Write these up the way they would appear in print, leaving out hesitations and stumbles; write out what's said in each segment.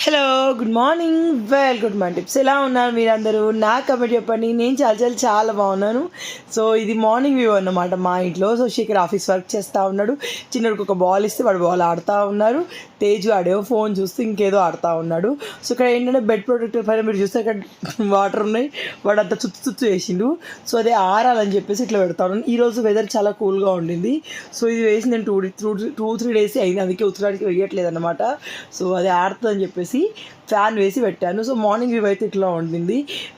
Hello good morning good morning tips ఎలా ఉన్నారు మీరందరూ నా కమెంట్ చెప్పండి. నేను చాలా బాగున్నాను. సో ఇది మార్నింగ్ వ్యూ అన్నమాట మా ఇంట్లో. సో శేఖర్ ఆఫీస్ వర్క్ చేస్తూ ఉన్నాడు. చిన్నడికి ఒక బాల్ ఇస్తే వాడు బాల్ ఆడుతూ ఉన్నారు. తేజు ఆడేమో ఫోన్ చూస్తూ ఇంకేదో ఆడుతూ ఉన్నాడు. సో ఇక్కడ ఏంటంటే బెడ్ ప్రొటెక్టర్ పైన మీరు చూస్తే ఇక్కడ వాటర్ ఉన్నాయి. వాడు అంతా చుచ్చు వేసిండు. సో అదే ఆరాలని చెప్పేసి ఇట్లా పెడతా ఉన్నాను. ఈరోజు వెదర్ చాలా కూల్గా ఉండింది. సో ఇది వేసి నేను 2-3 డేస్ అయింది, అందుకే ఉత్తరానికి వేయట్లేదు అనమాట. సో అది ఆడుతుందని చెప్పేసి ఫ్యాన్ వేసి పెట్టాను. సో మార్నింగ్ వ్యూ అయితే ఇట్లా ఉండింది.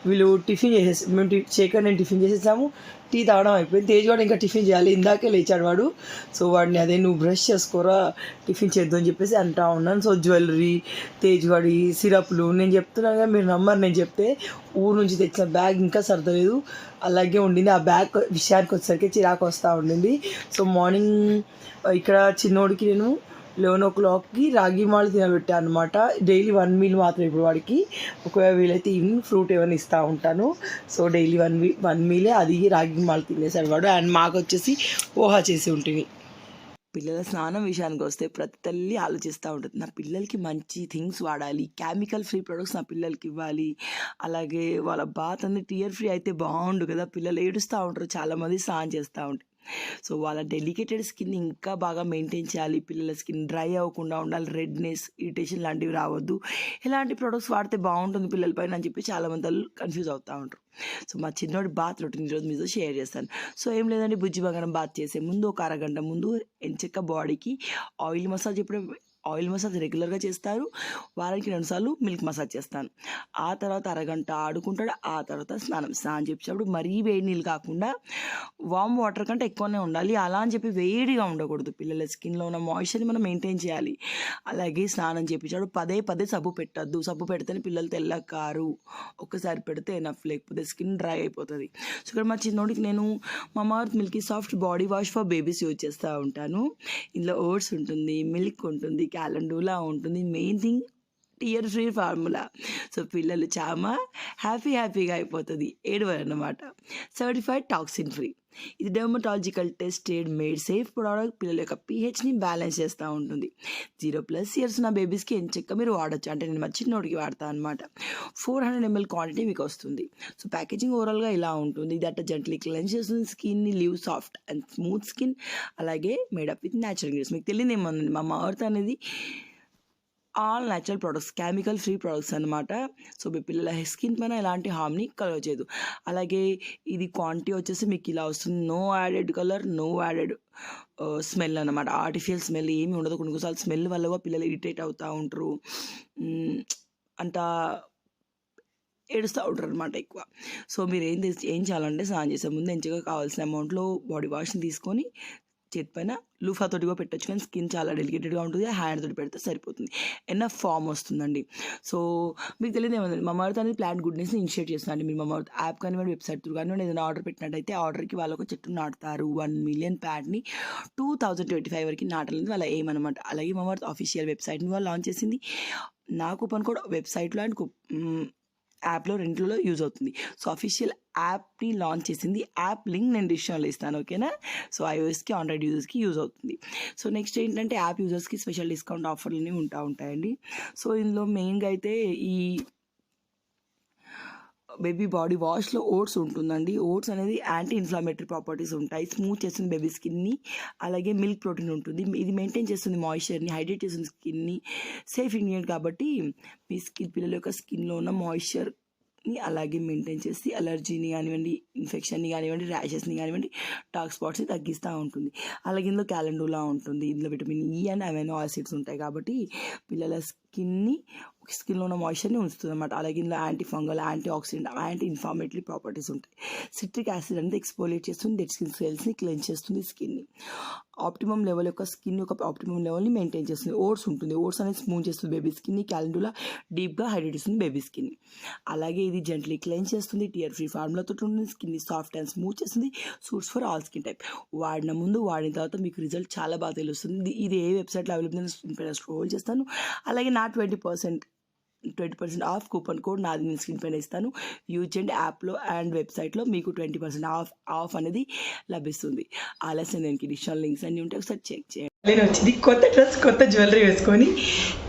వీళ్ళు టిఫిన్ చేసేసి నేను టిఫిన్ చేసేసాము. టీ తాగడం అయిపోయింది. తేజ్ వాడు ఇంకా టిఫిన్ చేయాలి, ఇందాకే లేచాడు వాడు. సో వాడిని అదే నువ్వు బ్రష్ చేసుకోరా టిఫిన్ చేద్దాం అని చెప్పేసి అంటా ఉన్నాను. సో జ్యువెలరీ, తేజ్ వాడి సిరప్లు నేను చెప్తున్నాను కదా, మీరు నమ్మరు. నేను చెప్తే ఊరు నుంచి తెచ్చిన బ్యాగ్ ఇంకా సర్దలేదు, అలాగే ఉండింది. ఆ బ్యాగ్ విషయానికి వచ్చేసరికి చిరాకు వస్తూ ఉండింది. సో మార్నింగ్ ఇక్కడ చిన్నోడికి నేను 11 o'clockకి రాగి మాలు తినబెట్టాను అనమాట. డైలీ 1 మీల్ మాత్రం ఇప్పుడు వాడికి. ఒకవేళ వీలైతే ఈవినింగ్ ఫ్రూట్ ఏమైనా ఇస్తూ ఉంటాను. సో డైలీ 1 మీలే, అది రాగి మాలు తినేసాడు వాడు. అండ్ మాకు వచ్చేసి పోహా చేసి ఉంటుంది. పిల్లల స్నానం విషయానికి వస్తే ప్రతి తల్లి ఆలోచిస్తూ ఉంటుంది, నా పిల్లలకి మంచి థింగ్స్ వాడాలి, కెమికల్ ఫ్రీ ప్రొడక్ట్స్ నా పిల్లలకి ఇవ్వాలి, అలాగే వాళ్ళ బాత్ అనేది టీయర్ ఫ్రీ అయితే బాగుండు కదా. పిల్లలు ఏడుస్తూ ఉంటారు, చాలామంది స్నానం చేస్తూ ఉంటారు. సో వాళ్ళ డెలికేటెడ్ స్కిన్ ఇంకా బాగా మెయింటైన్ చేయాలి. పిల్లల స్కిన్ డ్రై అవ్వకుండా ఉండాలి, రెడ్నెస్, ఇరిటేషన్ లాంటివి రావద్దు. ఎలాంటి ప్రొడక్ట్స్ వాడితే బాగుంటుంది పిల్లలపైన అని చెప్పి చాలామంది కన్ఫ్యూజ్ అవుతూ ఉంటారు. సో మా చిన్నోడి బాత్ రొటీన్ ఈరోజు మీతో షేర్ చేస్తాను. సో ఏం లేదండి, బుజ్జి బంగారం బాత్ చేసే ముందు ఒక అరగంట ముందు ఎంచక్క బాడీకి ఆయిల్ మసాజ్, ఎప్పుడే ఆయిల్ మసాజ్ రెగ్యులర్గా చేస్తారు, వారానికి 2 సార్లు మిల్క్ మసాజ్ చేస్తాను. ఆ తర్వాత అరగంట ఆడుకుంటాడు. ఆ తర్వాత స్నానం చేపించినప్పుడు మరీ వేడి నీళ్ళు కాకుండా వామ్ వాటర్ కంటే ఎక్కువనే ఉండాలి. అలా అని చెప్పి వేడిగా ఉండకూడదు. పిల్లల స్కిన్లో ఉన్న మాయిశ్చర్ని మనం మెయింటైన్ చేయాలి. అలాగే స్నానం చేపించాడు. పదే సబ్బు పెట్టద్దు. సబ్బు పెడితేనే పిల్లలు తెల్లకారు. ఒక్కసారి పెడితే ఎనఫ్, లేకపోతే స్కిన్ డ్రై అయిపోతుంది. సో ఇక్కడ మా చిన్నోడికి నేను Mamaearth milky soft body wash for babies use చేస్తూ ఉంటాను. ఇందులో ఓట్స్ ఉంటుంది, మిల్క్ ఉంటుంది, క్యాలెండూలా ఉంటుంది, main thing tear free formula. So పిల్లలు చాలా హ్యాపీగా అయిపోతుంది, ఏడవరు అన్నమాట. Certified toxin free. ఇది dermatological tested made safe product. పిల్లల యొక్క పీహెచ్ని బ్యాలెన్స్ చేస్తూ ఉంటుంది. 0+ ఇయర్స్ ఉన్న బేబీస్కి ఎంచక్క మీరు వాడచ్చు. అంటే నేను మా చిన్నోడికి వాడతాను అనమాట. 400 ml క్వాంటిటీ మీకు వస్తుంది. సో ప్యాకేజింగ్ ఓవరాల్గా ఇలా ఉంటుంది. ఇది అట్ట జెంట్లీ క్లెన్స్ చేస్తుంది, స్కిన్ని leave soft and smooth skin. అలాగే మేడప్ విత్ న్యాచురల్ ఇంగ్రీడియంట్స్. మీకు తెలియదు ఏమన్నా, మా మమాఅర్త్ అనేది all natural products, chemical free products అనమాట. సో మీ పిల్లల స్కిన్ పైన ఎలాంటి హార్మ్ని కలగజేయదు. అలాగే ఇది క్వాంటిటీ వచ్చేసి మీకు ఇలా వస్తుంది. No added colour, no added smell అనమాట. ఆర్టిఫిషియల్ స్మెల్ ఏమి ఉండదు. కొన్నిసార్లు స్మెల్ వల్ల కూడా పిల్లలు ఇరిటేట్ అవుతూ ఉంటారు, అంతా ఏడుస్తూ ఉంటారు అనమాట ఎక్కువ. సో మీరు ఏం చేయాలంటే, స్నానం చేసే ముందు ఎంచగా కావాల్సిన అమౌంట్లో బాడీ వాష్ని తీసుకొని చేతి పైన లూఫాతోటి కూడా పెట్టచ్చు, కానీ స్కిన్ చాలా డెలికేటెడ్గా ఉంటుంది. హ్యాండ్ తోటి పెడితే సరిపోతుంది, ఎన్నఫ్ ఫామ్ వస్తుందండి. సో మీకు తెలియదు ఏమంది, మమాఅర్త్ అనేది ప్లాంట్ గుడ్నెస్ని ఇనిషియేట్ చేస్తుందండి. మీరు మమాఅర్త్ యాప్ కానివ్వండి, వెబ్సైట్ త్రూ కానివ్వండి, ఏదైనా ఆర్డర్ పెట్టినట్టయితే ఆర్డర్కి వాళ్ళు ఒక చెట్టు నాటుతారు. 1 million ప్లాంట్ని 2025 వరకు నాటాలని వాళ్ళ ఎయిమ్ అనమాట. అలాగే మమాఅర్త్ ఆఫీషియల్ వెబ్సైట్ని వాళ్ళు లాంచ్ చేసింది. నా కూపన్ కోడ్ వెబ్సైట్లో అండ్ యాప్లో రెండులో యూజ్ అవుతుంది. సో అఫీషియల్ యాప్ని లాంచ్ చేసింది. యాప్ లింక్ నేను డిస్క్రిప్షన్లో ఇస్తాను, ఓకేనా. సో iOSకి, ఆండ్రాయిడ్ యూజర్స్కి యూజ్ అవుతుంది. సో నెక్స్ట్ ఏంటంటే, యాప్ యూజర్స్కి స్పెషల్ డిస్కౌంట్ ఆఫర్లు అనేవి ఉంటాయండి. సో ఇందులో మెయిన్గా అయితే ఈ బేబీ బాడీ వాష్లో ఓట్స్ ఉంటుందండి. ఓట్స్ అనేది యాంటీ ఇన్ఫ్లమేటరీ ప్రాపర్టీస్ ఉంటాయి, స్మూత్ చేస్తుంది బేబీ స్కిన్ని. అలాగే మిల్క్ ప్రోటీన్ ఉంటుంది. ఇది మెయింటైన్ చేస్తుంది మాయిశ్చర్ని, హైడ్రేట్ చేస్తుంది స్కిన్ని. సేఫ్ ఇంగ్రీడియంట్ కాబట్టి మీ పిల్లల యొక్క స్కిన్లో ఉన్న మాయిశ్చర్ని అలాగే మెయింటైన్ చేసి అలర్జీని కానివ్వండి, ఇన్ఫెక్షన్ని కానివ్వండి, ర్యాషెస్ని కానివ్వండి, డార్క్ స్పాట్స్ని తగ్గిస్తూ ఉంటుంది. అలాగే ఇందులో క్యాలెండూలా ఉంటుంది. ఇందులో vitamin E and amino acids ఉంటాయి కాబట్టి పిల్లల స్కిన్లో ఉన్న మాయిశ్చర్ని ఉంచుతుంది అనమాట. అలాగే ఇందులో anti fungal, anti oxidant, anti inflammatory properties ఉంటాయి. సిట్రిక్ యాసిడ్ అనేది ఎక్స్పోలియేట్ చేస్తుంది, డెడ్ స్కిన్ సెల్స్ని క్లెన్స్ చేస్తుంది, స్కిన్ని ఆప్టిమమ్ లెవెల్ యొక్క స్కిన్ యొక్క ఆప్టిమమ్ లెవెల్ని మెయింటైన్ చేస్తుంది. ఓట్స్ ఉంటుంది. ఓట్స్ అనేది స్మూత్ చేస్తుంది బేబీ స్కిన్ని. క్యాలెండూలా డీప్గా హైడ్రేట్ చేస్తుంది బేబీ స్కిన్ని. అలాగే ఇది జెంట్లీ క్లెన్స్ చేస్తుంది, టియర్ ఫ్రీ ఫార్ములాతో ఉంటుంది, స్కిన్ని సాఫ్ట్ అండ్ స్మూత్ చేస్తుంది, suits for all skin type. వాడిన ముందు, వాడిన తర్వాత మీకు రిజల్ట్ చాలా బాగా తెలుస్తుంది. ఇది ఏ వెబ్సైట్లో అవైలబుల్ స్క్రోల్ చేస్తాను. అలాగే నా 20% ఆఫ్ కూపన్ కోడ్ నాది నేను స్క్రీన్ పైన ఇస్తాను. యూజ్ చేయండి. యాప్లో అండ్ వెబ్సైట్లో మీకు 20% ఆఫ్ అనేది లభిస్తుంది. ఆలస్యం దానికి డిజిటల్ లింక్స్ అన్నీ ఉంటే ఒకసారి చెక్ చేయండి. నేను వచ్చింది కొత్త డ్రెస్ కొత్త జ్యువెలరీ వేసుకొని.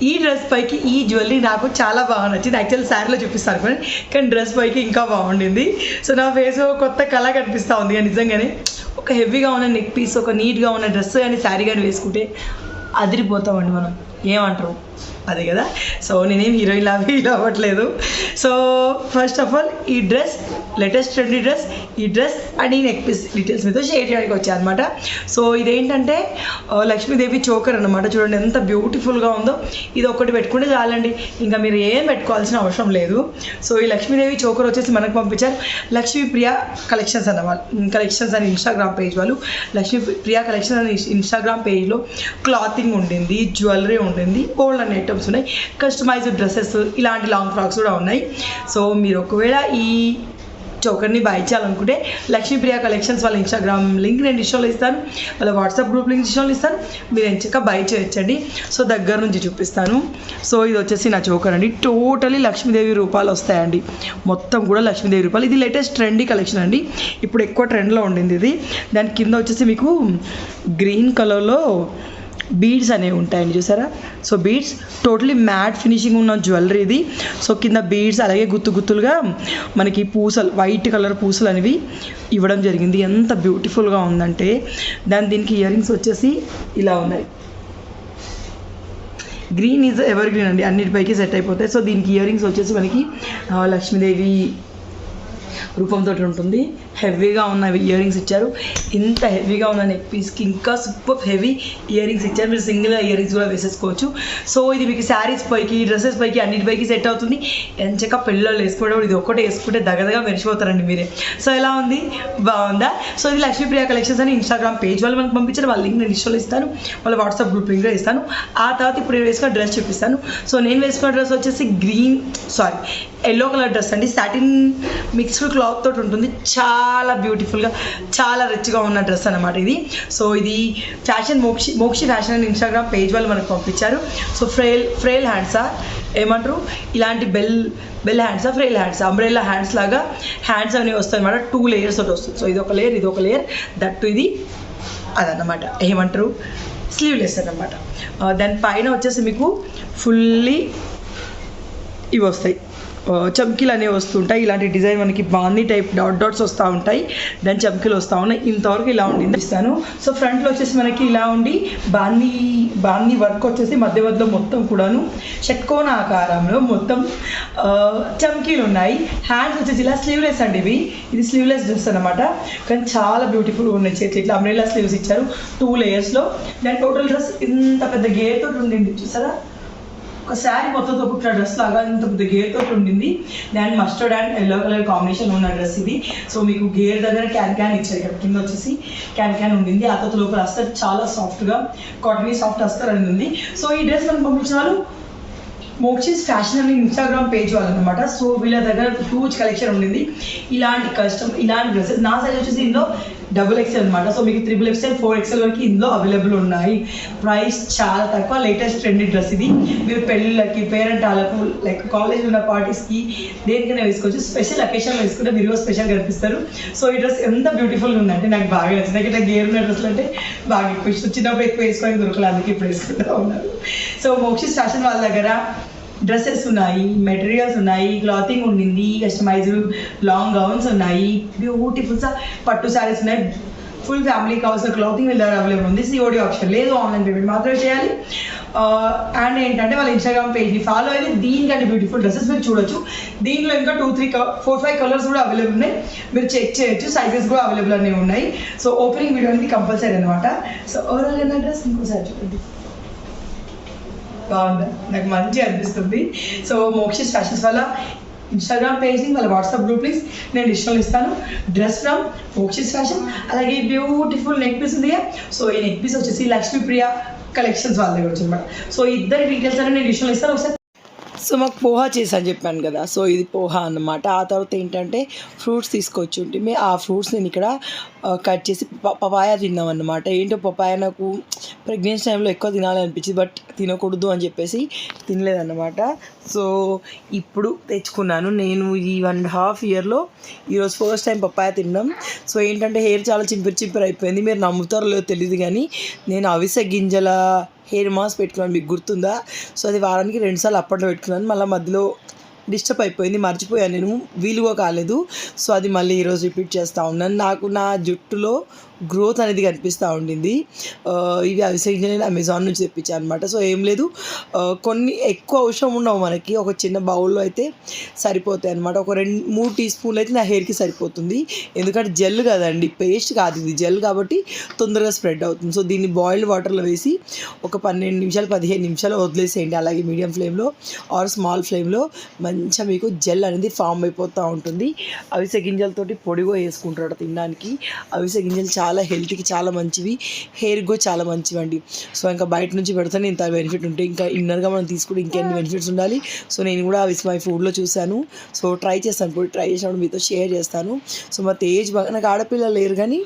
ఈ డ్రెస్ పైకి ఈ జ్యువెలరీ నాకు చాలా బాగా నచ్చింది. యాక్చువల్లీ శారీలో చూపిస్తాను కానీ డ్రెస్ పైకి ఇంకా బాగుండింది. సో నా ఫేస్ కొత్త కళ కనిపిస్తూ ఉంది. నిజంగానే ఒక హెవీగా ఉన్న నెక్ పీస్, ఒక నీట్గా ఉన్న డ్రెస్ కానీ శారీ కానీ వేసుకుంటే అదిరిపోతామండి మనం. ఏమంటారు? అదే కదా. సో నేనేం హీరోయిన్ ఫీల్ అవ్వట్లేదు. సో ఫస్ట్ ఆఫ్ ఆల్ ఈ డ్రెస్ లేటెస్ట్ ట్రెండీ డ్రెస్, ఈ డ్రెస్ అండ్ ఈ నెక్ పీస్ డీటెయిల్స్ మీతో షేర్ చేయడానికి వచ్చాను అనమాట. సో ఇదేంటంటే లక్ష్మీదేవి చోకర్ అనమాట. చూడండి ఎంత బ్యూటిఫుల్గా ఉందో. ఇది ఒక్కటి పెట్టుకుంటే చాలండి, ఇంకా మీరు ఏం పెట్టుకోవాల్సిన అవసరం లేదు. సో ఈ లక్ష్మీదేవి చోకర్ వచ్చేసి మనకు పంపించారు లక్ష్మీప్రియ కలెక్షన్స్ అన్నవాళ్ళు, కలెక్షన్స్ అని ఇన్స్టాగ్రామ్ పేజ్ వాళ్ళు. లక్ష్మీప్రియ కలెక్షన్స్ అని ఇన్స్టాగ్రామ్ పేజ్లో క్లాతింగ్ ఉండింది, జ్యువెలరీ ఉండింది, గోల్డ్ అండ్ ఐటమ్స్ ఉన్నాయి, కస్టమైజ్డ్ డ్రెస్సెస్, ఇలాంటి లాంగ్ ఫ్రాక్స్ కూడా ఉన్నాయి. సో మీరు ఒకవేళ ఈ చోకర్ని బై చేయాలనుకుంటే లక్ష్మీప్రియ కలెక్షన్స్ వాళ్ళ ఇన్స్టాగ్రామ్ లింక్ నేను డిస్టోలో ఇస్తాను, వాళ్ళ వాట్సాప్ గ్రూప్ లింక్ డిస్టోలో ఇస్తాను. మీరు ఎంచక్క బై చేయొచ్చండి. సో దగ్గర నుంచి చూపిస్తాను. సో ఇది వచ్చేసి నా చోకర్ అండి. టోటలీ లక్ష్మీదేవి రూపాలు వస్తాయండి, మొత్తం కూడా లక్ష్మీదేవి రూపాలు. ఇది లేటెస్ట్ ట్రెండీ కలెక్షన్ అండి, ఇప్పుడు ఎక్కువ ట్రెండ్లో ఉండింది ఇది. దాని కింద వచ్చేసి మీకు గ్రీన్ కలర్లో బీడ్స్ అనేవి ఉంటాయండి, చూసారా. So beads totally matte finishing ఉన్న జ్యువెలరీ ఇది. సో కింద బీడ్స్ అలాగే గుత్తులుగా మనకి పూసలు, వైట్ కలర్ పూసలు అనేవి ఇవ్వడం జరిగింది. ఎంత బ్యూటిఫుల్గా ఉందంటే దీనికి ఇయర్ రింగ్స్ వచ్చేసి ఇలా ఉన్నాయి. గ్రీన్ ఈజ్ ఎవర్ గ్రీన్ అండి, అన్నిటిపైకి సెట్ అయిపోతాయి. సో దీనికి ఇయర్ రింగ్స్ వచ్చేసి మనకి లక్ష్మీదేవి రూపంతో ఉంటుంది. హెవీగా ఉన్న ఇయర్ రింగ్స్ ఇచ్చారు. ఇంత హెవీగా ఉన్న నెక్ పీస్కి ఇంకా సూపర్ హెవీ ఇయర్ రింగ్స్ ఇచ్చారు. మీరు సింగిల్ ఇయర్ రింగ్స్ కూడా వేసేసుకోవచ్చు. సో ఇది మీకు శారీస్ పైకి, డ్రెస్సెస్ పైకి, అన్నిటిపైకి సెట్ అవుతుంది. ఎంచక్క పెళ్ళిళ్ళు వేసుకోవడం, ఇది ఒక్కటే వేసుకుంటే దగదగా మెరిచిపోతారండి మీరే. సో ఎలా ఉంది, బాగుందా? సో ఇది లక్ష్మీప్రియ కలెక్షన్స్ అని ఇన్స్టాగ్రామ్ పేజ్ వాళ్ళు మనకు పంపించారు. వాళ్ళ లింక్ నేను ఇన్స్టాలో ఇస్తాను, వాళ్ళ వాట్సాప్ గ్రూప్ లింక్ కూడా ఇస్తాను. ఆ తర్వాత ఇప్పుడు నేను వేసుకున్న డ్రెస్ చూపిస్తాను. సో నేను వేసుకున్న డ్రెస్ వచ్చేసి ఎల్లో కలర్ డ్రెస్ అండి. సాటిన్ మిక్స్డ్ క్లాత్ తోటి ఉంటుంది. చాలా బ్యూటిఫుల్గా, చాలా రిచ్గా ఉన్న డ్రెస్ అనమాట ఇది. సో ఇది ఫ్యాషన్ మోక్షి ఫ్యాషన్ అని ఇన్స్టాగ్రామ్ పేజ్ వాళ్ళు మనకు పంపించారు. సో ఫ్రేల్ హ్యాండ్సా ఏమంటారు, ఇలాంటి బెల్ హ్యాండ్సా, ఫ్రేల్ హ్యాండ్స్, అంబ్రెల్లా హ్యాండ్స్ లాగా హ్యాండ్స్ అనేవి వస్తాయి అన్నమాట. 2 లేయర్స్ తోటి వస్తుంది. సో ఇది ఒక లేయర్, ఇది ఒక లేయర్, దట్టు ఇది అదన్నమాట. ఏమంటారు, స్లీవ్లెస్ అన్నమాట. దాని పైన వచ్చేసి మీకు ఫుల్లీ ఇవి వస్తాయి, చమ్కీలు అనేవి వస్తుంటాయి. ఇలాంటి డిజైన్ మనకి బాందీ టైప్ డాట్స్ వస్తూ ఉంటాయి, దాని చమ్కీలు వస్తూ ఉన్నాయి. ఇంతవరకు ఇలా ఉండింది ఇస్తాను. సో ఫ్రంట్లో వచ్చేసి మనకి ఇలా ఉండి బాందీ వర్క్ వచ్చేసి మధ్యలో మొత్తం కూడాను షట్కోణ ఆకారంలో మొత్తం చమ్కీలు ఉన్నాయి. హ్యాండ్స్ వచ్చేసి ఇలా స్లీవ్లెస్ అండి. ఇది స్లీవ్లెస్ డ్రెస్ అనమాట, కానీ చాలా బ్యూటిఫుల్గా ఉన్నాయి. చేతి ఇట్లా అంబ్రెల్లా స్లీవ్స్ ఇచ్చారు 2 లేయర్స్లో. దాని టోటల్ డ్రెస్ ఇంత పెద్ద గేర్ తోటి ఉండింది, చూసారా. ఒక శారీ మొత్తంతో కుట్టిన డ్రెస్ లాగా ఇంత పెద్ద గేర్ తోటి ఉండింది. దాని mustard and yellow colour combination ఉన్న డ్రెస్ ఇది. సో మీకు గేర్ దగ్గర క్యాన్ ఇచ్చారు, ఇక్కడ కింద వచ్చేసి క్యాన్ ఉండింది. ఆ తర్వాత లోపల అస్తర్ చాలా సాఫ్ట్గా కాటనీ సాఫ్ట్ అస్తర్ అని ఉంది. సో ఈ డ్రెస్ మనం పంపించిన వాళ్ళు మోక్షిస్ ఫ్యాషన్ అని ఇన్స్టాగ్రామ్ పేజ్ వాళ్ళు అనమాట. సో వీళ్ళ దగ్గర హ్యూజ్ కలెక్షన్ ఉండింది. ఇలాంటి డ్రెస్సెస్ నా సైజ్ వచ్చేసి ఇందులో XXL అనమాట. సో మీకు XXL 4XL వరకు ఇందులో అవైలబుల్ ఉన్నాయి. ప్రైస్ చాలా తక్కువ, లేటెస్ట్ ట్రెండీ డ్రెస్ ఇది. మీరు పెళ్ళిళ్ళకి, పేరెంట్ వాళ్ళకు, లైక్ కాలేజ్ ఉన్న పార్టీస్కి దేనికైనా వేసుకోవచ్చు. స్పెషల్ అకేషన్లో వేసుకుంటే మీరు స్పెషల్ కనిపిస్తారు. సో ఈ డ్రెస్ ఎంత బ్యూటిఫుల్గా ఉందంటే నాకు బాగా నచ్చింది. నాకు గేర్ ఉన్న డ్రెస్లు అంటే బాగా ఎక్కువ ఇష్టం. చిన్నప్పుడు ఎక్కువ వేసుకోవడానికి దొరకలేదు, అందుకే ఇప్పుడు వేసుకుంటూ ఉన్నారు. సో మోక్షిస్ ఫ్యాషన్ వాళ్ళ దగ్గర డ్రెస్సెస్ ఉన్నాయి, మెటీరియల్స్ ఉన్నాయి, క్లాతింగ్ ఉండింది, కస్టమైజ్డ్ లాంగ్ గౌన్స్ ఉన్నాయి, బ్యూటిఫుల్ పట్టు శారీస్ ఉన్నాయి. ఫుల్ ఫ్యామిలీకి కావాల్సిన క్లాతింగ్ వీళ్ళ దగ్గర అవైలబుల్ ఉంది. COD ఆప్షన్ లేదు, ఆన్లైన్ పేమెంట్ మాత్రమే చేయాలి. అండ్ ఏంటంటే వాళ్ళ ఇన్స్టాగ్రామ్ పేజ్ని ఫాలో అయితే దీనికంటే బ్యూటిఫుల్ డ్రెస్సెస్ మీరు చూడొచ్చు. దీంట్లో ఇంకా 4-5 కలర్స్ కూడా అవైలబుల్ ఉన్నాయి, మీరు చెక్ చేయొచ్చు. సైజెస్ కూడా అవైలబుల్ అనేవి ఉన్నాయి. సో ఓపెనింగ్ వీడియో అనేది కంపల్సరీ అనమాట. సో ఓవరాల్ అయిన డ్రెస్ ఇంకోసారి చూడండి, బాగుందా, నాకు మంచిగా అనిపిస్తుంది. సో మోక్షిస్ ఫ్యాషన్స్ వల్ల ఇన్స్టాగ్రామ్ పేజ్ని, వాళ్ళ వాట్సాప్ గ్రూప్ లింక్స్ నేను డిస్కౌంట్ ఇస్తాను. Dress from Mokshis fashion. అలాగే బ్యూటిఫుల్ నెక్ పీస్ ఉంది. సో ఈ నెక్ పీస్ వచ్చేసి లక్ష్మీప్రియ కలెక్షన్స్ వాళ్ళ దగ్గర వచ్చి అనమాట. సో ఇద్దరి డీటెయిల్స్ అనేవి నేను డిస్కౌంట్ ఇస్తాను. ఒకసారి సో మాకు పోహా చేసాను చెప్పాను కదా, సో ఇది పోహా అన్నమాట. ఆ తర్వాత ఏంటంటే ఫ్రూట్స్ తీసుకొచ్చి ఉంటే ఆ ఫ్రూట్స్ నేను ఇక్కడ కట్ చేసి పపాయ తిన్నాం అన్నమాట. ఏంటో పపాయ నాకు ప్రెగ్నెన్సీ టైంలో ఎక్కువ తినాలనిపించింది, బట్ తినకూడదు అని చెప్పేసి తినలేదన్నమాట. సో ఇప్పుడు తెచ్చుకున్నాను నేను ఈ 1.5 ఇయర్లో ఈరోజు ఫస్ట్ టైం పపాయ తిన్నాం. సో ఏంటంటే హెయిర్ చాలా చింపిరి అయిపోయింది. మీరు నమ్ముతారో లేదో తెలియదు కానీ నేను అవిసె గింజల హెయిర్ మాస్క్ పెట్టుకున్నాను, మీకు గుర్తుందా? సో అది వారానికి 2 సార్లు అప్పట్లో పెట్టుకున్నాను, మళ్ళీ మధ్యలో డిస్టర్బ్ అయిపోయింది, మర్చిపోయాను, నేను వీలుగా కాలేదు. సో అది మళ్ళీ ఈరోజు రిపీట్ చేస్తూ ఉన్నాను. నాకు నా జుట్టులో గ్రోత్ అనేది కనిపిస్తూ ఉండింది. ఇవి అవిసె నేను అమెజాన్ నుంచి తెప్పించాను అనమాట. సో ఏం లేదు, కొన్ని ఎక్కువ అవసరం ఉండవు మనకి, ఒక చిన్న బౌల్లో అయితే సరిపోతాయి అనమాట. ఒక 2-3 టీ స్పూన్లు అయితే నా హెయిర్కి సరిపోతుంది, ఎందుకంటే జెల్ కదండి, పేస్ట్ కాదు ఇది, జెల్ కాబట్టి తొందరగా స్ప్రెడ్ అవుతుంది. సో దీన్ని బాయిల్డ్ వాటర్లో వేసి ఒక 12 నిమిషాలు 15 నిమిషాలు వదిలేసేయండి, అలాగే మీడియం ఫ్లేమ్లో ఆర్ స్మాల్ ఫ్లేమ్లో. మంచిగా మీకు జెల్ అనేది ఫామ్ అయిపోతూ ఉంటుంది. అవిసె గింజలతోటి పొడిగా వేసుకుంటాడు తినడానికి. అవిసె గింజలు చాలా హెల్త్కి చాలా మంచివి, హెయిర్కి కూడా చాలా మంచివండి. సో ఇంకా బయట నుంచి పెడితేనే ఇంత బెనిఫిట్ ఉంటాయి, ఇంకా ఇన్నర్గా మనం తీసుకుంటే ఇంకెన్ని బెనిఫిట్స్ ఉండాలి. సో నేను కూడా విత్ మై ఫుడ్లో చూశాను, సో ట్రై చేస్తాను, ఇప్పుడు ట్రై చేసినప్పుడు మీతో షేర్ చేస్తాను. సో మా తేజ్ బాగా, నాకు ఆడపిల్లలు లేరు కానీ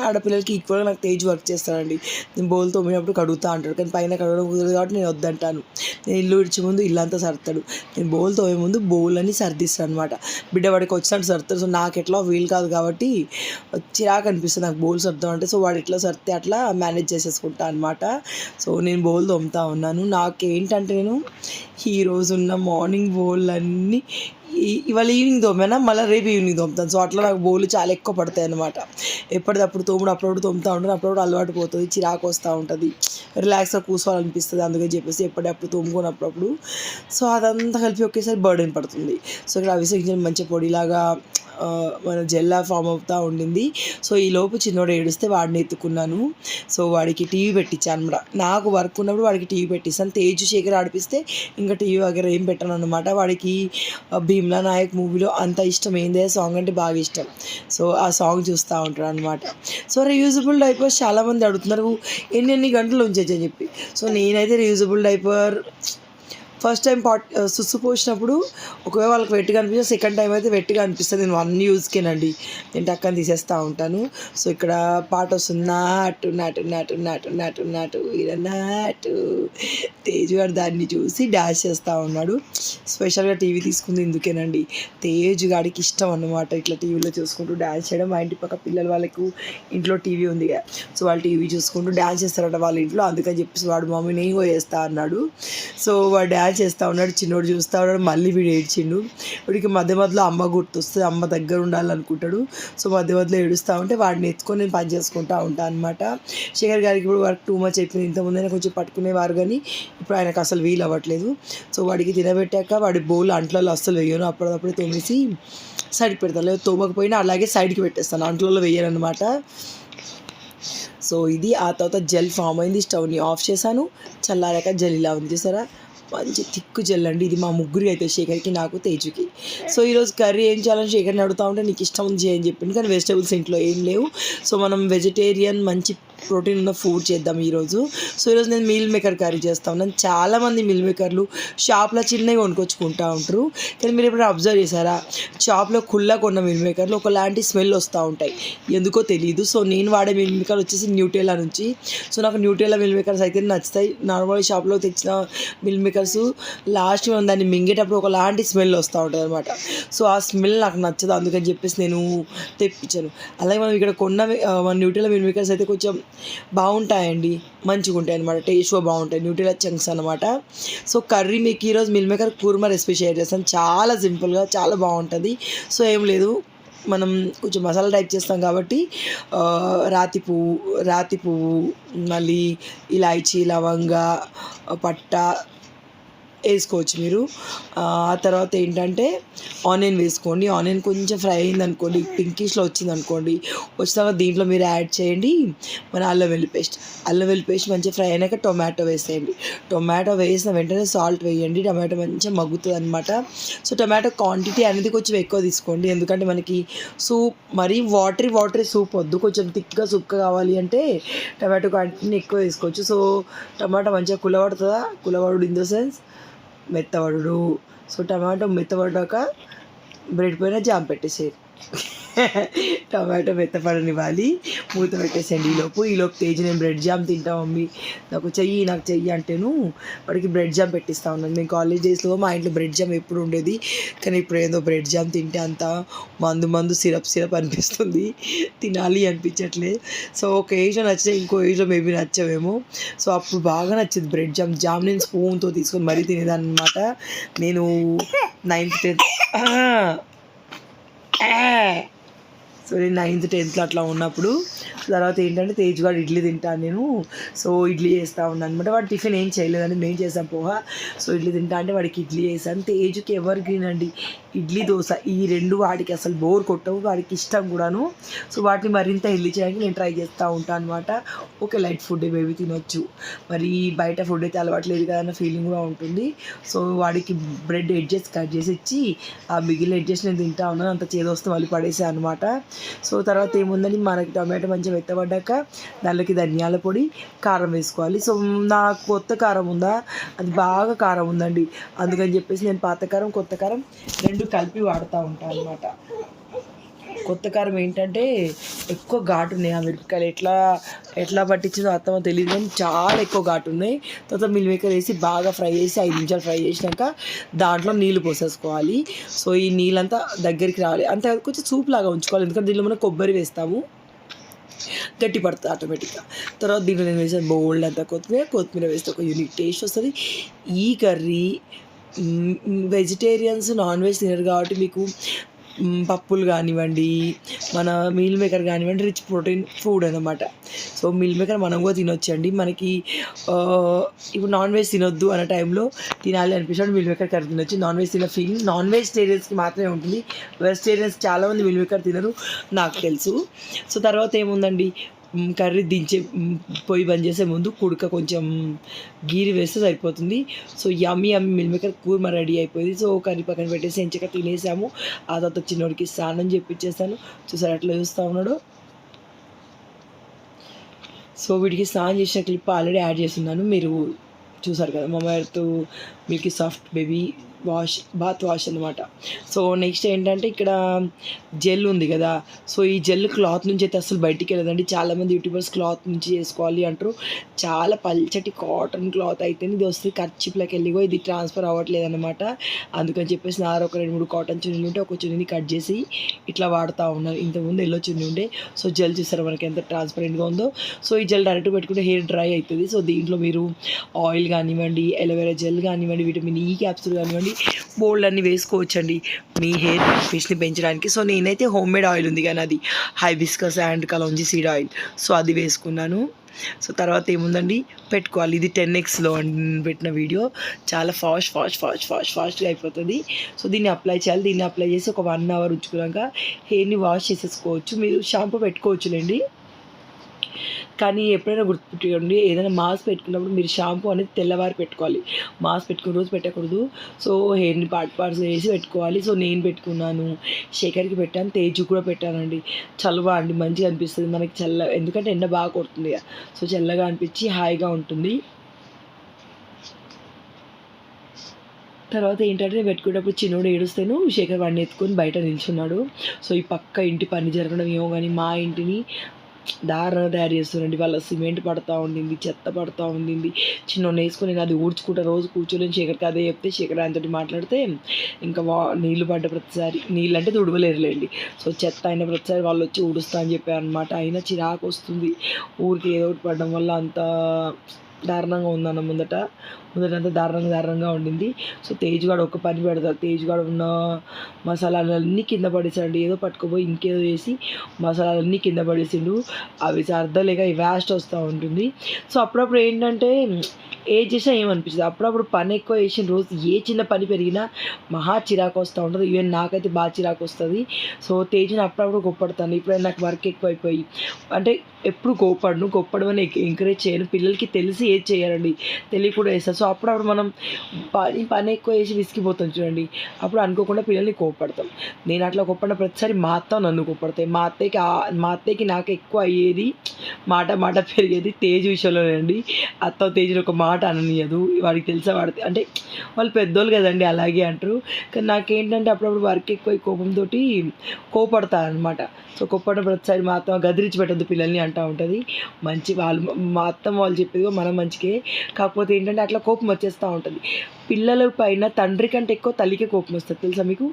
ఆడపిల్లలకి ఈక్వల్గా నాకు తేజ్ వర్క్ చేస్తానండి. నేను బౌల్ తోమినప్పుడు కడుగుతూ అంటాడు, కానీ పైన కడగడం కుదరదు కాబట్టి నేను వద్దంటాను. నేను ఇల్లు విడిచే ముందు ఇల్లంతా సర్తాడు, నేను బౌల్ తోమే ముందు బౌల్ అని సర్దిస్తాను అనమాట. బిడ్డ వాడికి వచ్చినట్టు సర్తాడు. సో నాకు ఎట్లా వీలు కాదు కాబట్టి చిరాకు అనిపిస్తుంది నాకు బౌల్ సర్దాం అంటే. సో వాడు ఎట్లా సర్తే అట్లా మేనేజ్ చేసేసుకుంటా అనమాట. సో నేను బౌల్ తోముతా ఉన్నాను. నాకేంటంటే నేను ఈరోజున్న మార్నింగ్ బౌల్ అన్నీ ఇవాళ ఈవినింగ్ తోమానా, మళ్ళీ రేపు ఈవినింగ్ తోముతాను. సో అట్లా నాకు బౌలు చాలా ఎక్కువ పడతాయి అనమాట. ఎప్పటికప్పుడు తోముడు అప్పుడప్పుడు తోముతూ ఉంటాను, అప్పుడప్పుడు అలవాటు పోతుంది, చిరాకు వస్తూ ఉంటుంది, రిలాక్స్గా కూర్చోవాలనిపిస్తుంది, అందుకని చెప్పేసి ఎప్పుడప్పుడు తోముకున్నప్పుడు. సో అదంతా కలిపి ఒకేసారి బర్డెన్ పడుతుంది. సో ఇక్కడ అవిసె గింజలు మంచి పొడిలాగా మన జెల్లా ఫామ్ అవుతూ ఉండింది. సో ఈలోపు చిన్నోడు ఏడుస్తే వాడిని ఎత్తుకున్నాను. సో వాడికి టీవీ పెట్టించాను అనమాట. నాకు వర్క్ ఉన్నప్పుడు వాడికి టీవీ పెట్టిస్తాను. తేజు శేఖర్ ఆడిపిస్తే ఇంకా టీవీ వగేర ఏం పెట్టాను అనమాట. వాడికి భీమ్లా నాయక్ మూవీలో అంత ఇష్టం, ఏందే సాంగ్ అంటే బాగా ఇష్టం. సో ఆ సాంగ్ చూస్తూ ఉంటాడు అనమాట. సో రీయూజబుల్ డైపర్స్ చాలామంది అడుగుతున్నారు ఎన్ని గంటలు ఉంచని చెప్పి. సో నేనైతే రీయూజబుల్ డైపర్ ఫస్ట్ టైం సుస్సు పోసినప్పుడు ఒకవేళ వాళ్ళకి వెట్టిగా అనిపిస్తే సెకండ్ టైం అయితే వెట్టిగా అనిపిస్తుంది. నేను 1 యూజ్కేనండి, నేను టక్కని తీసేస్తూ ఉంటాను. సో ఇక్కడ పాట వస్తుంది, నాటు నాటు నాటు నాటు నాటు నాటు నాటు. తేజ్ గారు దాన్ని చూసి డాన్స్ చేస్తూ ఉన్నాడు. స్పెషల్గా టీవీ తీసుకుంది ఎందుకేనండి, తేజ్ గాడికి ఇష్టం అన్నమాట ఇట్లా టీవీలో చూసుకుంటూ డాన్స్ చేయడం. మా ఇంటి పక్క పిల్లల వాళ్ళకు ఇంట్లో టీవీ ఉంది కదా, సో వాళ్ళు టీవీ చూసుకుంటూ డాన్స్ చేస్తారట వాళ్ళ ఇంట్లో, అందుకని చెప్పేసి వాడు మమ్మీ నేను కూడా చేస్తా అన్నాడు. సో వాడు డాన్స్ చేస్తూ ఉన్నాడు, చిన్నోడు చూస్తూ ఉన్నాడు, మళ్ళీ వీడు ఏడ్చిండు. వీడికి మధ్య మధ్యలో అమ్మ గుర్తొస్తుంది, అమ్మ దగ్గర ఉండాలనుకుంటాడు. సో మధ్య మధ్యలో ఏడుస్తూ ఉంటే వాడిని ఎత్తుకొని నేను పని చేసుకుంటూ ఉంటాను అనమాట. శేఖర్ గారికి ఇప్పుడు వర్క్ టూ మచ్ అయిపోయింది, ఇంతకుముందైనా కొంచెం పట్టుకునేవారు కానీ ఇప్పుడు ఆయనకు అసలు వీలు అవ్వట్లేదు. సో వాడికి తినబెట్టాక వాడి బౌల్ అంట్లలో అస్సలు వేయను, అప్పుడప్పుడు తోమేసి సైడ్కి పెడతాను, లేదు తోమకపోయినా అలాగే సైడ్కి పెట్టేస్తాను, అంట్లలో వేయను అనమాట. సో ఇది ఆ తర్వాత జెల్ ఫామ్ అయింది, స్టవ్ని ఆఫ్ చేశాను, చల్లారాక జెల్ ఇలా ఉంది చూసారా, మంచి థిక్ జెల్ అండి. ఇది మా ముగ్గురికి అయితే, శేఖర్కి, నాకు, తేజుకి. సో ఈరోజు కర్రీ ఏం చేయాలని శేఖర్ని అడుగుతూ ఉంటే నీకు ఇష్టం ఉంది చేయని చెప్పింది, కానీ వెజిటేబుల్స్ ఇంట్లో ఏం లేవు. సో మనం వెజిటేరియన్ మంచి ప్రోటీన్ ఉన్న ఫుడ్ చేద్దాం ఈరోజు. సో ఈరోజు నేను మీల్ మేకర్ కర్రీ చేస్తా ఉన్నాను. చాలామంది మీల్ మేకర్లు షాప్లో చిన్నగా కొనుక్కొచ్చుకుంటూ ఉంటారు, కానీ మీరు ఎప్పుడైనా అబ్జర్వ్ చేశారా, షాప్లో కుల్లా కొన్న మీల్ మేకర్లు ఒకలాంటి స్మెల్ వస్తూ ఉంటాయి, ఎందుకో తెలియదు. సో నేను వాడే మీల్ మేకర్ వచ్చేసి న్యూటెలా నుంచి. సో నాకు న్యూటెలా మీల్ మేకర్స్ అయితే నచ్చుతాయి. నార్మల్ షాప్లో తెచ్చిన మీల్ మేకర్స్ లాస్ట్ మనం దాన్ని మింగేటప్పుడు ఒకలాంటి స్మెల్ వస్తూ ఉంటుంది అనమాట. సో ఆ స్మెల్ నాకు నచ్చదు, అందుకని చెప్పేసి నేను తెప్పించాను. అలాగే మనం ఇక్కడ కొన్న మన న్యూటెలా మీల్ మేకర్స్ అయితే కొంచెం బాగుంటాయండి, మంచిగా ఉంటాయి అనమాట, టేస్ట్గా బాగుంటాయి, న్యూట్రిలా చంక్స్ అనమాట. సో కర్రీ మీకు ఈరోజు meal maker kurma recipe share చేస్తాను, చాలా సింపుల్గా చాలా బాగుంటుంది. సో ఏం లేదు, మనం కొంచెం మసాలా టైప్ చేస్తాం కాబట్టి రాతి పువ్వు మళ్ళీ ఇలాచీ, లవంగ, పట్ట వేసుకోవచ్చు మీరు. ఆ తర్వాత ఏంటంటే ఆనియన్ వేసుకోండి. ఆనియన్ కొంచెం ఫ్రై అయింది అనుకోండి, పింకిష్లో వచ్చింది అనుకోండి, వచ్చినాక దీంట్లో మీరు యాడ్ చేయండి మన అల్లం వెల్లుల్లి పేస్ట్ మంచిగా ఫ్రై అయినాక టొమాటో వేసేయండి. టొమాటో వేసిన వెంటనే సాల్ట్ వేయండి, టొమాటో మంచిగా మగ్గుతుంది అనమాట. సో టొమాటో క్వాంటిటీ అనేది కొంచెం ఎక్కువ తీసుకోండి, ఎందుకంటే మనకి సూప్ మరీ వాటరీ సూప్ వద్దు, కొంచెం థిక్గా సూప్గా కావాలి అంటే టొమాటో క్వాంటిటీని ఎక్కువ వేసుకోవచ్చు. సో టమాటో మంచిగా కులబడుతుందా, కులబడు ఇన్ ద సెన్స్ మెత్తబడు. సో టమాటో మెత్తబడ్డాక బ్రెడ్ పైన జామ్ పెట్టేసేది. టమాటో మెత్తపడనివ్వాలి, మూత పెట్టేసేయండి. ఈలోపు తేజ్ నేను బ్రెడ్ జామ్ తింటా మమ్మీ, నాకు చెయ్యి అంటేను వాడికి బ్రెడ్ జామ్ పెట్టిస్తా ఉన్నాను. మేము కాలేజ్ డేస్లో మా ఇంట్లో బ్రెడ్ జామ్ ఎప్పుడు ఉండేది, కానీ ఇప్పుడు ఏదో బ్రెడ్ జామ్ తింటే అంతా మందు సిరప్ అనిపిస్తుంది, తినాలి అనిపించట్లేదు. సో ఒక ఏజ్లో నచ్చితే ఇంకో ఏజ్లో మేబీ నచ్చవేమో. సో అప్పుడు బాగా నచ్చింది బ్రెడ్ జామ్ నేను స్పూన్తో తీసుకొని మరీ తినేదాన్ని అనమాట. నేను 9th 10th సో నేను 9th 10th అట్లా ఉన్నప్పుడు. తర్వాత ఏంటంటే తేజ్గాడు ఇడ్లీ తింటాను నేను, సో ఇడ్లీ చేస్తూ ఉన్నాను అనమాట. వాడు టిఫిన్ ఏం చేయలేదని మేము చేసాం పోహా. సో ఇడ్లీ తింటా అంటే వాడికి ఇడ్లీ వేసాను. తేజ్కి ఎవర్ గ్రీన్ అండి ఇడ్లీ దోశ, ఈ రెండు వాడికి అసలు బోర్ కొట్టవు, వాడికి ఇష్టం కూడాను. సో వాటిని మరింత హెల్దీ చేయడానికి నేను ట్రై చేస్తూ ఉంటాను అనమాట. ఓకే లైట్ ఫుడ్ బేబీ తినొచ్చు, మరి బయట ఫుడ్ అయితే అలవాట్లేదు కదా అన్న ఫీలింగ్ కూడా ఉంటుంది. సో వాడికి బ్రెడ్ ఎడ్జెస్ కట్ చేసి ఇచ్చి ఆ మిగిలిన ఎడ్జెస్ నేను తింటా ఉన్నాను. అంత చేదొస్తే మళ్ళీ పడేసాను అనమాట. సో తర్వాత ఏముందని మనకి టమాటో మంచిగా మెత్తబడ్డాక దాంట్లోకి ధనియాల పొడి, కారం వేసుకోవాలి. సో నాకు కొత్త కారం ఉందా, అది బాగా కారం ఉందండి, అందుకని చెప్పేసి నేను పాత కారం కొత్త కారం రెండు కలిపి వాడుతూ ఉంటాను అనమాట. కొత్త కారం ఏంటంటే ఎక్కువ ఘాటు ఉన్నాయి, ఆ మిరపకాయలు ఎట్లా పట్టించిందో అత్తమో తెలియదు కానీ చాలా ఎక్కువ ఘాటు ఉన్నాయి. తర్వాత మిల్ మేకర్ వేసి బాగా ఫ్రై చేసి 5 నిమిషాలు ఫ్రై చేసినాక దాంట్లో నీళ్ళు పోసేసుకోవాలి. సో ఈ నీళ్ళంతా దగ్గరికి రావాలి, అంతే కొంచెం సూప్ లాగా ఉంచుకోవాలి, ఎందుకంటే దీనిలో మనం కొబ్బరి వేస్తాము, గట్టి పడుతుంది ఆటోమేటిక్గా. తర్వాత దీంట్లో నేను వేసాను బోల్డ్ అంతా కొత్తిమీర వేస్తే ఒక యూనిక్ టేస్ట్ వస్తుంది. ఈ కర్రీ వెజిటేరియన్స్ నాన్ వెజ్ తినరు కాబట్టి మీకు పప్పులు కానివ్వండి, మన మీల్ మేకర్ కానివ్వండి, రిచ్ ప్రోటీన్ ఫుడ్ అనమాట. సో మీల్ మేకర్ మనం కూడా తినొచ్చండి. మనకి ఇప్పుడు నాన్ వెజ్ తినొద్దు అనే టైంలో తినాలి అనిపించినప్పుడు మీల్ మేకర్ కర్రీ తినొచ్చు. నాన్ వెజ్ తిన ఫీలింగ్ నాన్ వెజిటేరియన్స్కి మాత్రమే ఉంటుంది, వెజిటేరియన్స్ చాలామంది మీల్ మేకర్ తినరు నాకు తెలుసు. సో తర్వాత ఏముందండి, కర్రీ దించే పొయ్యి బంద్ చేసే ముందు కుడక కొంచెం గీరి వేస్తే సరిపోతుంది. సో యమ్మీ మిల్ మేకర్ కూర్మ రెడీ అయిపోయింది. సో కర్రీ పక్కన పెట్టేసి ఎంచక తినేసాము. ఆ తర్వాత చిన్నోడికి స్నానం చేయించేస్తాను, చూసారు అట్లా చూస్తూ ఉన్నాడు. సో వీడికి స్నానం చేసిన క్లిప్ ఆల్రెడీ యాడ్ చేస్తున్నాను, మీరు చూసారు కదా. Mamaearth milky soft baby bath wash అనమాట. సో నెక్స్ట్ ఏంటంటే ఇక్కడ జెల్ ఉంది కదా, సో ఈ జెల్ క్లాత్ నుంచి అయితే అసలు బయటికి వెళ్ళదండి. చాలామంది యూట్యూబర్స్ క్లాత్ నుంచి చేసుకోవాలి అంటారు, చాలా పల్చటి కాటన్ క్లాత్ అయితే ఇది వస్తుంది, కర్చీప్లోకి వెళ్ళిగో ఇది ట్రాన్స్ఫర్ అవ్వట్లేదు అనమాట. అందుకని చెప్పేసి నా ఒక 2-3 కాటన్ చున్నీలు ఉంటే ఒక చున్నీని కట్ చేసి ఇట్లా వాడుతూ ఉన్నాను. ఇంతకుముందు ఎల్లో చున్నీ ఉండే. సో జెల్ చూసారు మనకి ఎంత ట్రాన్స్పరెంట్గా ఉందో. సో ఈ జెల్ డైరెక్ట్ పెట్టుకుంటే హెయిర్ డ్రై అవుతుంది. సో దీంట్లో మీరు ఆయిల్ కానివ్వండి, ఎలోవెరా జెల్ కానివ్వండి, విటమిన్ ఈ క్యాప్సూల్ కానివ్వండి, బోల్డ్ అన్నీ వేసుకోవచ్చండి మీ హెయిర్ ఫిష్ని పెంచడానికి. సో నేనైతే హోమ్ మేడ్ ఆయిల్ ఉంది కానీ అది hibiscus and kalonji seed oil, so అది వేసుకున్నాను. సో తర్వాత ఏముందండి పెట్టుకోవాలి, ఇది 10xలో పెట్టిన వీడియో, చాలా ఫాస్ట్గా అయిపోతుంది. సో దీన్ని అప్లై చేయాలి, దీన్ని అప్లై చేసి ఒక 1 అవర్ ఉంచుకున్నాక హెయిర్ని వాష్ చేసేసుకోవచ్చు. మీరు షాంపూ పెట్టుకోవచ్చులేండి, కానీ ఎప్పుడైనా గుర్తుపెట్టుకోండి, ఏదైనా మాస్క్ పెట్టుకున్నప్పుడు మీరు షాంపూ అనేది తెల్లవారి పెట్టుకోవాలి, మాస్క్ పెట్టుకున్న రోజు పెట్టకూడదు. సో హెయిర్ని పార్ట్స్ వేసి పెట్టుకోవాలి. సో నేను పెట్టుకున్నాను, శేఖర్కి పెట్టాను, తేజు కూడా పెట్టానండి. చల్లగా అండి, మంచిగా అనిపిస్తుంది మనకి ఎందుకంటే ఎండ బాగా కొడుతుంది కదా, సో చల్లగా అనిపించి హాయిగా ఉంటుంది. తర్వాత ఏంటంటే నేను పెట్టుకునేటప్పుడు చిన్నోడు ఏడుస్తేను శేఖర్ వాడిని ఎత్తుకొని బయట నిల్చున్నాడు. సో ఈ పక్క ఇంటి పని జరగడం ఏమో కానీ మా ఇంటిని దారుణంగా తయారు చేస్తున్నాండి. వాళ్ళ సిమెంట్ పడుతూ ఉండింది, చెత్త పడుతూ ఉండింది, చిన్న వేసుకొని నేను అది ఊడ్చుకుంటా రోజు కూర్చొని శేఖర్కి అదే చెప్తే శేఖర్ ఆయనతోటి మాట్లాడితే ఇంకా నీళ్ళు పడ్డ ప్రతిసారి, నీళ్ళు అంటే తుడవలేరులేండి, సో చెత్త అయిన ప్రతిసారి వాళ్ళు వచ్చి ఊడుస్తా అని చెప్పారు అనమాట. అయినా చిరాకు వస్తుంది, ఊరికి ఏదో ఒకటి పడడం వల్ల అంత దారుణంగా ఉందన్న ముందటంతా దారుణంగా ఉండింది. సో తేజ్గాడు ఒక పని పెడతాడు, తేజ్గాడు ఉన్న మసాలాలన్నీ కింద పడేసాడు, ఏదో పట్టుకుపోయి ఇంకేదో చేసి మసాలాలన్నీ కింద పడేసిండు, అవి సర్దలేక వ్యాస్ట్ వస్తూ ఉంటుంది. సో అప్పుడప్పుడు ఏంటంటే ఏది చేసినా ఏమనిపించదు, అప్పుడప్పుడు పని ఎక్కువ చేసిన రోజు ఏ చిన్న పని పెరిగినా మహా చిరాకు వస్తూ ఉంటుంది. ఈవెన్ నాకైతే బాగా చిరాకు వస్తుంది. సో తేజ్ని అప్పుడప్పుడు గొప్పడతాను, ఇప్పుడైనా నాకు వర్క్ ఎక్కువైపోయి అంటే ఎప్పుడు కోప్పడను, కోప్పడమని ఎంకరేజ్ చేయను. పిల్లలకి తెలిసి ఏది చేయాలండి, తెలియకుండా చేస్తారు. సో అప్పుడప్పుడు మనం పని ఎక్కువ చేసి విసిగిపోతాం చూడండి, అప్పుడు అనుకోకుండా పిల్లల్ని కోప్పడతాం. నేను అట్లా కోప్పడిన ప్రతిసారి మా అత్త నన్ను కోప్పడతాయి. మా అత్తయ్యకి నాకు ఎక్కువ అయ్యేది మాట మాట పెరిగేది తేజ్ విషయంలోనండి. అత్త తేజ్‌ని ఒక మాట అననీయదు. వాడికి తెలుసా వాడి అంటే వాళ్ళు పెద్దోళ్ళు కదండీ, అలాగే అంటారు. కానీ నాకేంటంటే అప్పుడప్పుడు వర్క్ ఎక్కువై కోపంతోటి కోపడతా అనమాట. సో కోప్పడిన ప్రతిసారి మా అత్తమ్మ గదిరించి పెట్టొద్దు పిల్లల్ని అంటా ఉంటది. మా అత్తమ్మ వాళ్ళు చెప్పేది కూడా మన మంచికే. కాకపోతే ఏంటంటే అట్లా కోపం వచ్చేస్తా ఉంటది. పిల్లల పైన తండ్రి కంటే ఎక్కువ తల్లికే కోపం వస్తది తెలుసా మీకు?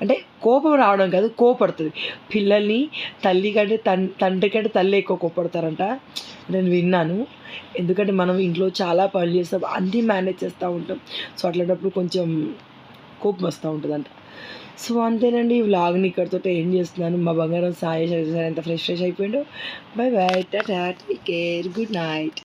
అంటే కోపం రావడం కాదు, కోపడుతది. పిల్లల్ని తల్లి కంటే తండ్రి కంటే తల్లే ఎక్కువ కోప్పడతారంట. నేను విన్నాను. ఎందుకంటే మనం ఇంట్లో చాలా పనులు చేస్తాం, అన్నీ మేనేజ్ చేస్తూ ఉంటాం. సో అట్లాంటప్పుడు కొంచెం కోపం వస్తూ ఉంటదంట. సో అంతేనండి, ఈ వ్లాగ్‌ని ఇక్కడితోటి ఎండ్ చేస్తున్నాను. మా బంగారం సాయేష్ ఎంత ఫ్రెష్ అయిపోయిండో. Bye bye. Tata. Take care. Good night.